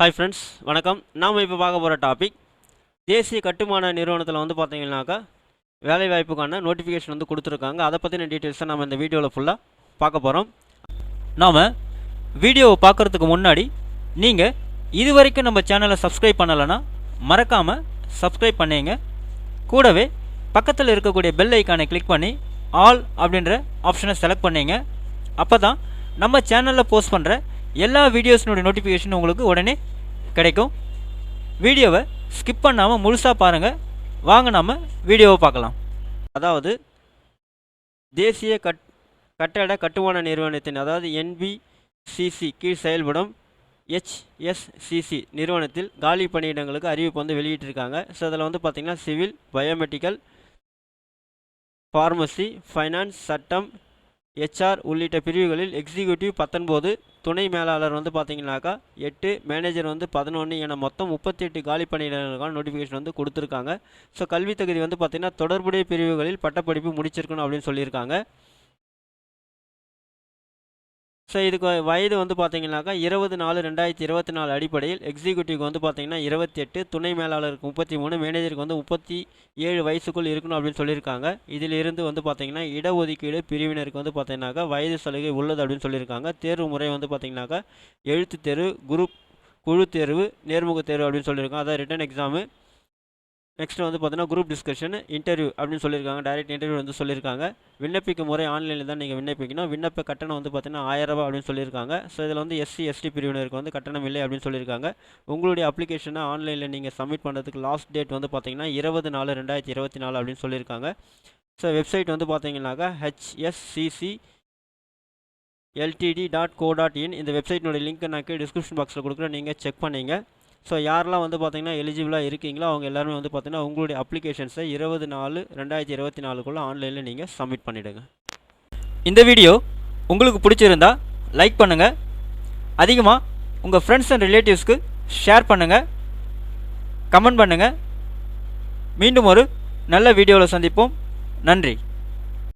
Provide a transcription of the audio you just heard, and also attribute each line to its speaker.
Speaker 1: Hi friends, வணக்கம். நாம் இப்போ பார்க்க போகிற டாபிக் தேசிய கட்டுமான நிறுவனத்தில் வந்து பார்த்தீங்கன்னாக்கா வேலைவாய்ப்புக்கான நோட்டிஃபிகேஷன் வந்து கொடுத்துருக்காங்க. அதை பற்றின டீட்டெயில்ஸை நம்ம இந்த வீடியோவில் ஃபுல்லாக பார்க்க போகிறோம். நாம் வீடியோவை பார்க்குறதுக்கு முன்னாடி நீங்கள் இது வரைக்கும் நம்ம சேனலை சப்ஸ்கிரைப் பண்ணலைன்னா மறக்காமல் சப்ஸ்கிரைப் பண்ணிங்க. கூடவே பக்கத்தில் இருக்கக்கூடிய பெல் ஐக்கானை கிளிக் பண்ணி ஆல் அப்படின்ற ஆப்ஷனை செலக்ட் பண்ணிங்க. அப்போ தான் நம்ம சேனலில் போஸ்ட் பண்ணுற எல்லா வீடியோஸினுடைய நோட்டிஃபிகேஷன் உங்களுக்கு உடனே கிடைக்கும். வீடியோவை ஸ்கிப் பண்ணாமல் முழுசாக பாருங்கள். வாங்க நம்ம வீடியோவை பார்க்கலாம். அதாவது தேசிய கட்டட கட்டுமான நிறுவனத்தின் அதாவது NBCC கீழ் செயல்படும் HSCC நிறுவனத்தில் காலி பணியிடங்களுக்கு அறிவிப்பு வந்து வெளியிட்டிருக்காங்க. ஸோ அதில் வந்து பார்த்திங்கன்னா சிவில், பயோமெடிக்கல், ஃபார்மசி, ஃபைனான்ஸ், சட்டம், HR உள்ளிட்ட பிரிவுகளில் எக்ஸிக்யூட்டிவ் 19, துணை மேலாளர் வந்து பார்த்தீங்கன்னாக்கா 8, மேனேஜர் வந்து 11 என மொத்தம் 38 காலி பணியிடங்களுக்கான நோட்டிஃபிகேஷன் வந்து கொடுத்துருக்காங்க. ஸோ கல்வி தகுதி வந்து பார்த்திங்கன்னா தொடர்புடைய பிரிவுகளில் பட்டப்படிப்பு முடிச்சிருக்கணும் அப்படின்னு சொல்லியிருக்காங்க. ஸோ இதுக்கு வயது வந்து பார்த்தீங்கன்னாக்கா 20/4/2024 அடிப்படையில் எக்ஸிக்யூட்டிவ்க்கு வந்து பார்த்தீங்கன்னா 28, துணை மேலாளருக்கு 33, மேனேஜருக்கு வந்து 37 வயசுக்குள் இருக்கணும் அப்படின்னு சொல்லியிருக்காங்க. இதிலிருந்து வந்து பார்த்தீங்கன்னா இடஒதுக்கீடு பிரிவினருக்கு வந்து பார்த்தீங்கன்னாக்கா வயது சலுகை உள்ளது அப்படின்னு சொல்லியிருக்காங்க. தேர்வு முறை வந்து பார்த்தீங்கன்னாக்கா எழுத்து தேர்வு, குழு தேர்வு, நேர்முக தேர்வு அப்படின்னு சொல்லியிருக்காங்க. அதாவது ரிட்டன் எக்ஸாமு. நெக்ஸ்ட் வந்து பார்த்தீங்கன்னா குரூப் டிஸ்கஷன், இன்டர்வியூ அப்படின்னு சொல்லியிருக்காங்க. டைரக்ட் இன்டர்வியூ வந்து சொல்லியிருக்காங்க. விண்ணப்பிக்கும் முறை ஆன்லைனில் தான் நீங்கள் விண்ணப்பிக்கணும். விண்ணப்ப கட்டணம் வந்து பார்த்தீங்கன்னா 1000 ரூபாய் அப்படின்னு சொல்லியிருக்காங்க. ஸோ இதில் வந்து SC ST பிரிவினருக்கு வந்து கட்டணம் இல்லை அப்படின்னு சொல்லியிருக்காங்க. உங்களுடைய அப்ளிகேஷனை ஆன்லைனில் நீங்கள் சப்மிட் பண்ணுறதுக்கு லாஸ்ட் டேட் வந்து பார்த்தீங்கன்னா 20/4/2024 அப்படின்னு சொல்லியிருக்காங்க. ஸோ வெப்சைட் வந்து பார்த்தீங்கன்னாக்கா hsccltd.co.in. இந்த வெப்சைட்டினுடைய லிங்க்கை நான் டிஸ்கிரிப்ஷன் பாக்ஸில் கொடுக்குறேன், நீங்கள் செக் பண்ணிங்க. ஸோ யாரெல்லாம் வந்து பார்த்தீங்கன்னா எலிஜிபிளாக இருக்கீங்களோ அவங்க எல்லாருமே வந்து பார்த்தீங்கன்னா உங்களுடைய அப்ளிகேஷன்ஸை 20/4/2024 ஆன்லைனில் நீங்கள் சப்மிட் பண்ணிவிடுங்க. இந்த வீடியோ உங்களுக்கு பிடிச்சிருந்தா லைக் பண்ணுங்கள். அதிகமாக உங்கள் ஃப்ரெண்ட்ஸ் அண்ட் ரிலேட்டிவ்ஸ்க்கு ஷேர் பண்ணுங்கள், கமெண்ட் பண்ணுங்கள். மீண்டும் ஒரு நல்ல வீடியோவில் சந்திப்போம். நன்றி.